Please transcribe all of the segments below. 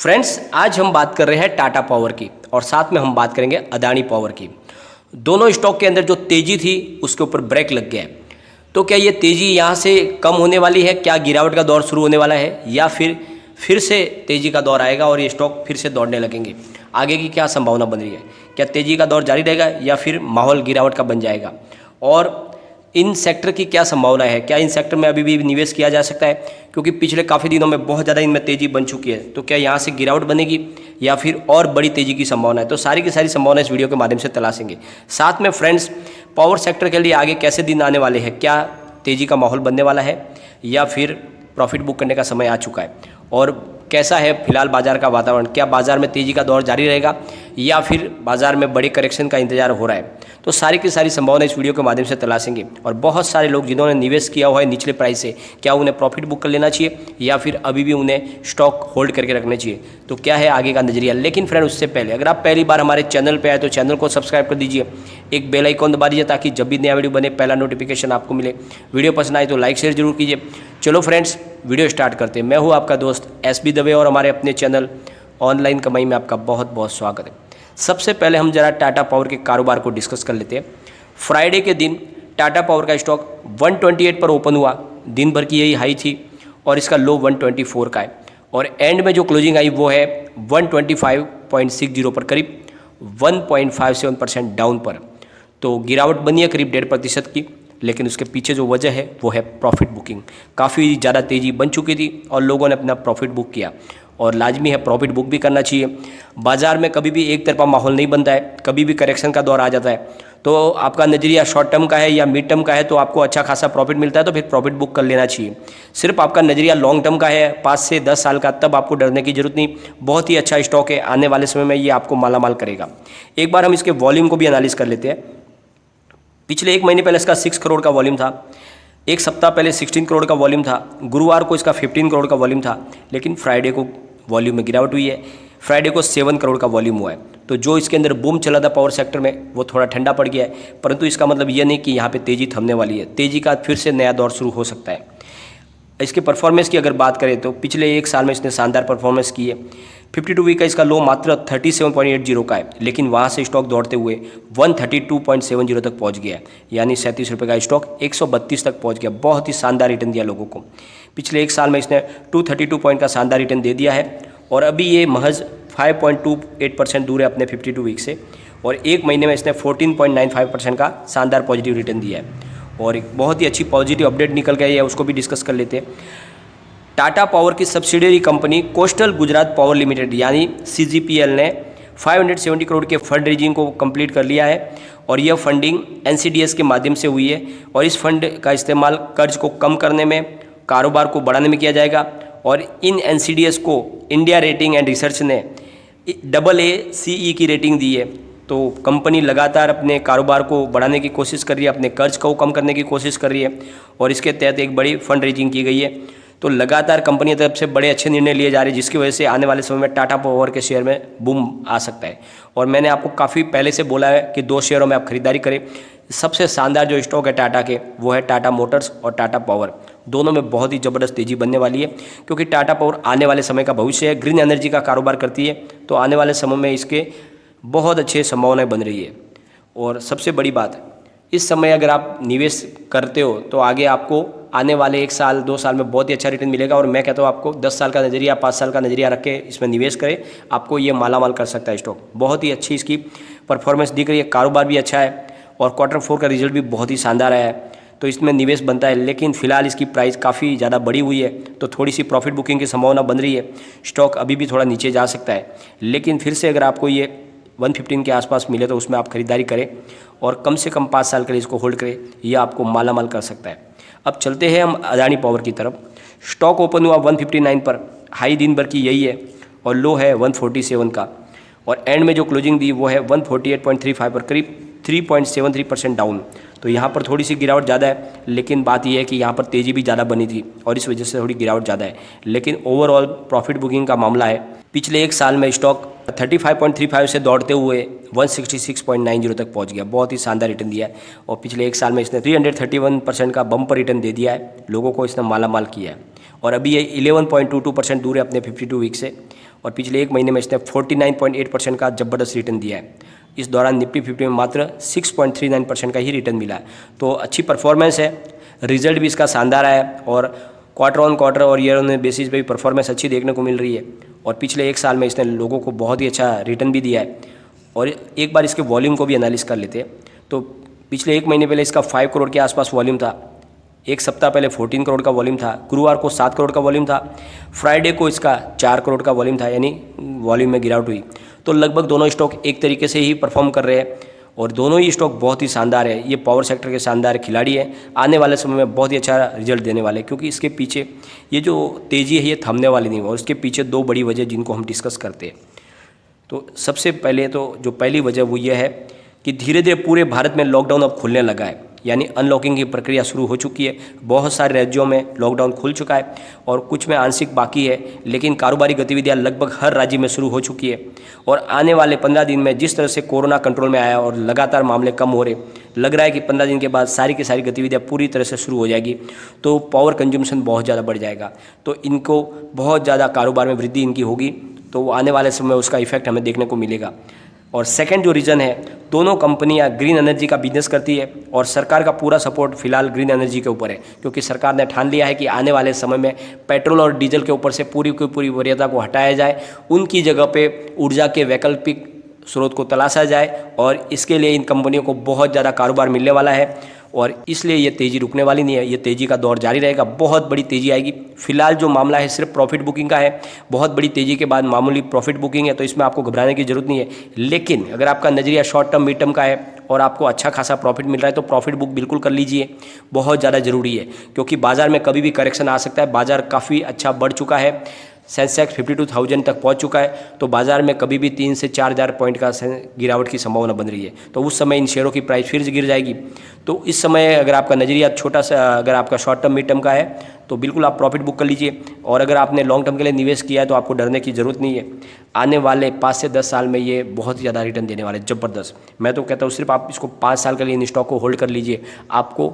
Friends, आज हम बात कर रहे हैं टाटा पावर की और साथ में हम बात करेंगे अदानी पावर की। दोनों स्टॉक के अंदर जो तेज़ी थी उसके ऊपर ब्रेक लग गया है। तो क्या ये तेज़ी यहाँ से कम होने वाली है? क्या गिरावट का दौर शुरू होने वाला है या फिर से तेज़ी का दौर आएगा और ये स्टॉक फिर से दौड़ने लगेंगे? आगे की क्या संभावना बन रही है? क्या तेज़ी का दौर जारी रहेगा या फिर माहौल गिरावट का बन जाएगा? और इन सेक्टर की क्या संभावना है? क्या इन सेक्टर में अभी भी निवेश किया जा सकता है? क्योंकि पिछले काफ़ी दिनों में बहुत ज़्यादा इनमें तेज़ी बन चुकी है। तो क्या यहाँ से गिरावट बनेगी या फिर और बड़ी तेज़ी की संभावना है? तो सारी की सारी संभावना इस वीडियो के माध्यम से तलाशेंगे। साथ में फ्रेंड्स, पावर सेक्टर के लिए आगे कैसे दिन आने वाले हैं? क्या तेज़ी का माहौल बनने वाला है या फिर प्रॉफिट बुक करने का समय आ चुका है? और कैसा है फिलहाल बाजार का वातावरण? क्या बाजार में तेज़ी का दौर जारी रहेगा या फिर बाजार में बड़े करेक्शन का इंतजार हो रहा है? तो सारी की सारी संभावना इस वीडियो के माध्यम से तलाशेंगे। और बहुत सारे लोग जिन्होंने निवेश किया हुआ है निचले प्राइस से, क्या उन्हें प्रॉफिट बुक कर लेना चाहिए या फिर अभी भी उन्हें स्टॉक होल्ड करके रखने चाहिए? तो क्या है आगे का नजरिया? लेकिन फ्रेंड, उससे पहले अगर आप पहली बार हमारे चैनल पर आए तो चैनल को सब्सक्राइब कर दीजिए, एक बेल आइकॉन दबा दीजिए ताकि जब भी नया वीडियो बने पहला नोटिफिकेशन आपको मिले। वीडियो पसंद आए तो लाइक शेयर जरूर कीजिए। चलो फ्रेंड्स, वीडियो स्टार्ट करते हैं। मैं हूँ आपका दोस्त एसबी दवे और हमारे अपने चैनल ऑनलाइन कमाई में आपका बहुत बहुत स्वागत है। सबसे पहले हम जरा टाटा पावर के कारोबार को डिस्कस कर लेते हैं। फ्राइडे के दिन टाटा पावर का स्टॉक 128 पर ओपन हुआ। दिन भर की यही हाई थी और इसका लो 124 का है और एंड में जो क्लोजिंग आई वो है 125.60 पर, करीब 1.57% डाउन पर। तो गिरावट बनी है करीब 1.5% की, लेकिन उसके पीछे जो वजह है वो है प्रॉफिट बुकिंग। काफ़ी ज़्यादा तेज़ी बन चुकी थी और लोगों ने अपना प्रॉफिट बुक किया और लाजमी है प्रॉफिट बुक भी करना चाहिए। बाज़ार में कभी भी एक तरफा माहौल नहीं बनता है, कभी भी करेक्शन का दौर आ जाता है। तो आपका नज़रिया शॉर्ट टर्म का है या मिड टर्म का है तो आपको अच्छा खासा प्रॉफिट मिलता है तो फिर प्रॉफिट बुक कर लेना चाहिए। सिर्फ आपका नज़रिया लॉन्ग टर्म का है 5 से 10 साल का, तब आपको डरने की जरूरत नहीं। बहुत ही अच्छा स्टॉक है, आने वाले समय में ये आपको मालामाल करेगा। एक बार हम इसके वॉल्यूम को भी एनालिस कर लेते हैं। पिछले एक महीने पहले इसका 6 करोड़ का वॉल्यूम था, एक सप्ताह पहले 16 करोड़ का वॉल्यूम था, गुरुवार को इसका 15 करोड़ का वॉल्यूम था, लेकिन फ्राइडे को वॉल्यूम में गिरावट हुई है। फ्राइडे को 7 करोड़ का वॉल्यूम हुआ है। तो जो इसके अंदर बूम चला था पावर सेक्टर में वो थोड़ा ठंडा पड़ गया है, परंतु इसका मतलब ये नहीं कि यहाँ पे तेज़ी थमने वाली है। तेज़ी का फिर से नया दौर शुरू हो सकता है। इसके परफॉर्मेंस की अगर बात करें तो पिछले एक साल में इसने शानदार परफॉर्मेंस की है। 52 वीक का इसका लो मात्र 37.80 का है, लेकिन वहाँ से स्टॉक दौड़ते हुए 132.70 तक पहुँच गया है, यानी 37 रुपये का स्टॉक 132 तक पहुँच गया। बहुत ही शानदार रिटर्न दिया लोगों को। पिछले एक साल में इसने 232 पॉइंट का शानदार रिटर्न दे दिया है और अभी ये महज 5.28% दूर है अपने 52 वीक से और एक महीने में इसने 14.95% का शानदार पॉजिटिव रिटर्न दिया है। और एक बहुत ही अच्छी पॉजिटिव अपडेट निकल गई है, उसको भी डिस्कस कर लेते हैं। टाटा पावर की subsidiary company coastal Gujarat power limited यानी CGPL ने 570 करोड़ के फंड रेजिंग को कंप्लीट कर लिया है और यह फंडिंग NCDS के माध्यम से हुई है और इस फंड का इस्तेमाल कर्ज को कम करने में, कारोबार को बढ़ाने में किया जाएगा। और इन NCDS को इंडिया रेटिंग एंड रिसर्च ने AACE की रेटिंग दी है। तो कंपनी लगातार अपने कारोबार को बढ़ाने की कोशिश कर रही है, अपने कर्ज को कम करने की कोशिश कर रही है और इसके तहत एक बड़ी फंड रेजिंग की गई है। तो लगातार कंपनी की तरफ से बड़े अच्छे निर्णय लिए जा रहे हैं, जिसकी वजह से आने वाले समय में टाटा पावर के शेयर में बूम आ सकता है। और मैंने आपको काफ़ी पहले से बोला है कि 2 शेयरों में आप खरीदारी करें। सबसे शानदार जो स्टॉक है टाटा के वो है टाटा मोटर्स और टाटा पावर। दोनों में बहुत ही ज़बरदस्त तेज़ी बनने वाली है क्योंकि टाटा पावर आने वाले समय का भविष्य है, ग्रीन एनर्जी का कारोबार करती है। तो आने वाले समय में इसके बहुत अच्छे संभावनाएं बन रही है। और सबसे बड़ी बात, इस समय अगर आप निवेश करते हो तो आगे आपको आने वाले 1 साल 2 साल में बहुत ही अच्छा रिटर्न मिलेगा। और मैं कहता हूँ आपको 10 साल का नज़रिया 5 साल का नज़रिया रख के इसमें निवेश करें, आपको ये मालामाल कर सकता है स्टॉक। बहुत ही अच्छी इसकी परफॉर्मेंस दिख रही है, कारोबार भी अच्छा है और Q4 का रिजल्ट भी बहुत ही शानदार आया है। तो इसमें निवेश बनता है, लेकिन फिलहाल इसकी प्राइस काफ़ी ज़्यादा बढ़ी हुई है तो थोड़ी सी प्रॉफिट बुकिंग की संभावना बन रही है। स्टॉक अभी भी थोड़ा नीचे जा सकता है, लेकिन फिर से अगर आपको ये 115 के आसपास मिले तो उसमें आप खरीदारी करें और कम से कम 5 साल के लिए इसको होल्ड करें, यह आपको मालामाल कर सकता है। अब चलते हैं हम अदानी पावर की तरफ। स्टॉक ओपन हुआ 159 पर, हाई दिन भर की यही है और लो है 147 का और एंड में जो क्लोजिंग दी वो है 148.35 पर, करीब 3.73% डाउन। तो यहाँ पर थोड़ी सी गिरावट ज़्यादा है, लेकिन बात यह है कि यहाँ पर तेज़ी भी ज़्यादा बनी थी और इस वजह से थोड़ी गिरावट ज़्यादा है। लेकिन ओवरऑल प्रॉफिट बुकिंग का मामला है। पिछले एक साल में स्टॉक 35.35 से दौड़ते हुए 166.90 तक पहुंच गया। बहुत ही शानदार रिटर्न दिया है और पिछले एक साल में इसने 331% का बम्पर रिटर्न दे दिया है, लोगों को इसने माला माल किया है। और अभी ये 11.22% दूर है अपने 52 वीक से और पिछले एक महीने में इसने 49.8% का ज़बरदस्त रिटर्न दिया है। इस दौरान निफ्टी 50 में मात्र 6.39% का ही रिटर्न मिला है। तो अच्छी परफॉर्मेंस है, रिजल्ट भी इसका शानदार है और क्वार्टर ऑन क्वार्टर और ईयर ऑन बेसिस पे भी परफॉर्मेंस अच्छी देखने को मिल रही है। और पिछले एक साल में इसने लोगों को बहुत ही अच्छा रिटर्न भी दिया है। और एक बार इसके वॉल्यूम को भी एनालिस कर लेते हैं तो पिछले एक महीने पहले इसका 5 करोड़ के आसपास वॉल्यूम था, एक सप्ताह पहले 14 करोड़ का वॉल्यूम था, गुरुवार को 7 करोड़ का वॉल्यूम था, फ्राइडे को इसका 4 करोड़ का वॉल्यूम था, यानी वॉल्यूम में गिरावट हुई। तो लगभग दोनों स्टॉक एक तरीके से ही परफॉर्म कर रहे हैं और दोनों ही स्टॉक बहुत ही शानदार है। ये पावर सेक्टर के शानदार खिलाड़ी है, आने वाले समय में बहुत ही अच्छा रिजल्ट देने वाले हैं, क्योंकि इसके पीछे ये जो तेज़ी है ये थमने वाली नहीं है। और इसके पीछे दो बड़ी वजह जिनको हम डिस्कस करते हैं। तो सबसे पहले तो जो पहली वजह वो ये है कि धीरे धीरे पूरे भारत में लॉकडाउन अब खुलने लगा है, यानी अनलॉकिंग की प्रक्रिया शुरू हो चुकी है। बहुत सारे राज्यों में लॉकडाउन खुल चुका है और कुछ में आंशिक बाकी है, लेकिन कारोबारी गतिविधियां लगभग हर राज्य में शुरू हो चुकी है। और आने वाले 15 दिन में जिस तरह से कोरोना कंट्रोल में आया और लगातार मामले कम हो रहे, लग रहा है कि 15 दिन के बाद सारी की सारी गतिविधियां पूरी तरह से शुरू हो जाएगी, तो पावर कंज्यूमशन बहुत ज़्यादा बढ़ जाएगा। तो इनको बहुत ज़्यादा कारोबार में वृद्धि इनकी होगी, तो आने वाले समय में उसका इफेक्ट हमें देखने को मिलेगा। और सेकंड जो रीज़न है, दोनों कंपनियां ग्रीन एनर्जी का बिजनेस करती है और सरकार का पूरा सपोर्ट फिलहाल ग्रीन एनर्जी के ऊपर है, क्योंकि सरकार ने ठान लिया है कि आने वाले समय में पेट्रोल और डीजल के ऊपर से पूरी की पूरी वरीयता को हटाया जाए, उनकी जगह पे ऊर्जा के वैकल्पिक स्रोत को तलाशा जाए और इसके लिए इन कंपनियों को बहुत ज़्यादा कारोबार मिलने वाला है। और इसलिए ये तेज़ी रुकने वाली नहीं है, ये तेज़ी का दौर जारी रहेगा, बहुत बड़ी तेज़ी आएगी। फिलहाल जो मामला है सिर्फ प्रॉफिट बुकिंग का है, बहुत बड़ी तेज़ी के बाद मामूली प्रॉफिट बुकिंग है, तो इसमें आपको घबराने की जरूरत नहीं है। लेकिन अगर आपका नज़रिया शॉर्ट टर्म मिड टर्म का है और आपको अच्छा खासा प्रॉफिट मिल रहा है तो प्रॉफिट बुक बिल्कुल कर लीजिए, बहुत ज़्यादा ज़रूरी है, क्योंकि बाज़ार में कभी भी करेक्शन आ सकता है। बाज़ार काफ़ी अच्छा बढ़ चुका है, सेंसेक्स 52,000 तक पहुंच चुका है, तो बाजार में कभी भी 3 से 4,000 पॉइंट का गिरावट की संभावना बन रही है। तो उस समय इन शेयरों की प्राइस फिर से गिर जाएगी। तो इस समय अगर आपका नज़रिया छोटा सा, अगर आपका शॉर्ट टर्म मिड टर्म का है तो बिल्कुल आप प्रॉफिट बुक कर लीजिए। और अगर आपने लॉन्ग टर्म के लिए निवेश किया है तो आपको डरने की ज़रूरत नहीं है। आने वाले 5 से 10 साल में ये बहुत ज़्यादा रिटर्न देने वाले, ज़बरदस्त। मैं तो कहता हूँ सिर्फ आप इसको 5 साल के लिए इन स्टॉक को होल्ड कर लीजिए, आपको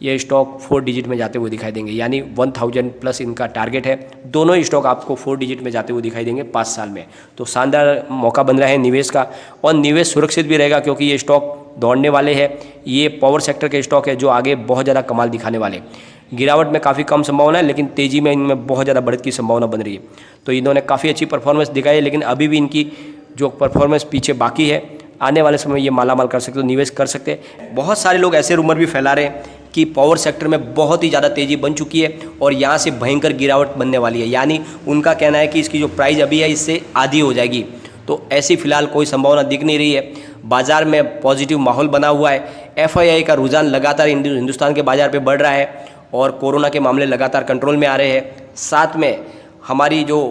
ये स्टॉक 4 डिजिट में जाते हुए दिखाई देंगे, यानी 1000 प्लस इनका टारगेट है। दोनों ही स्टॉक आपको 4 डिजिट में जाते हुए दिखाई देंगे 5 साल में। तो शानदार मौका बन रहा है निवेश का, और निवेश सुरक्षित भी रहेगा क्योंकि ये स्टॉक दौड़ने वाले हैं। ये पावर सेक्टर के स्टॉक है जो आगे बहुत ज़्यादा कमाल दिखाने वाले। गिरावट में काफ़ी कम संभावना है, लेकिन तेज़ी में इनमें बहुत ज़्यादा बढ़त की संभावना बन रही है। तो इन्होंने काफ़ी अच्छी परफॉर्मेंस दिखाई है, लेकिन अभी भी इनकी जो परफॉर्मेंस पीछे बाकी है, आने वाले समय ये मालामाल कर सकते हो, निवेश कर सकते हैं। बहुत सारे लोग ऐसे रूमर भी फैला रहे हैं कि पावर सेक्टर में बहुत ही ज़्यादा तेज़ी बन चुकी है और यहाँ से भयंकर गिरावट बनने वाली है, यानी उनका कहना है कि इसकी जो प्राइस अभी है इससे आधी हो जाएगी। तो ऐसी फिलहाल कोई संभावना दिख नहीं रही है। बाज़ार में पॉजिटिव माहौल बना हुआ है, FII का रुझान लगातार हिंदुस्तान के बाज़ार पे बढ़ रहा है और कोरोना के मामले लगातार कंट्रोल में आ रहे हैं। साथ में हमारी जो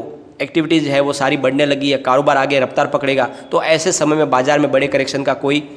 एक्टिविटीज़ है वो सारी बढ़ने लगी है, कारोबार आगे रफ्तार पकड़ेगा। तो ऐसे समय में बाज़ार में बड़े करेक्शन का कोई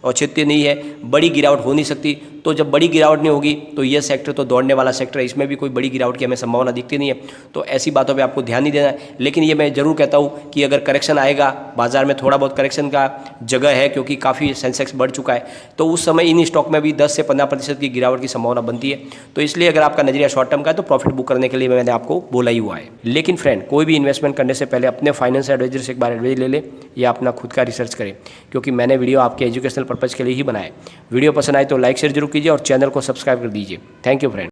औचित्य नहीं है, बड़ी गिरावट हो नहीं सकती। तो जब बड़ी गिरावट नहीं होगी तो ये सेक्टर तो दौड़ने वाला सेक्टर है, इसमें भी कोई बड़ी गिरावट की हमें संभावना दिखती नहीं है। तो ऐसी बातों पे आपको ध्यान नहीं देना है। लेकिन ये मैं ज़रूर कहता हूँ कि अगर करेक्शन आएगा, बाज़ार में थोड़ा बहुत करेक्शन का जगह है क्योंकि काफ़ी सेंसेक्स बढ़ चुका है, तो उस समय इन स्टॉक में भी 10 से 15% की गिरावट की संभावना बनती है। तो इसलिए अगर आपका नजरिया शॉर्ट टर्म का है तो प्रॉफिट बुक करने के लिए मैंने आपको बोला ही हुआ है। लेकिन फ्रेंड, कोई भी इन्वेस्टमेंट करने से पहले अपने फाइनेंस एडवाइजर से एक बार एडवाइस ले ले या अपना खुद का रिसर्च करें, क्योंकि मैंने वीडियो आपके एजुकेशनल पर्पज़ के लिए ही बनाया। वीडियो पसंद आए तो लाइक शेयर जरूर कीजिए और चैनल को सब्सक्राइब कर दीजिए। Thank you friend.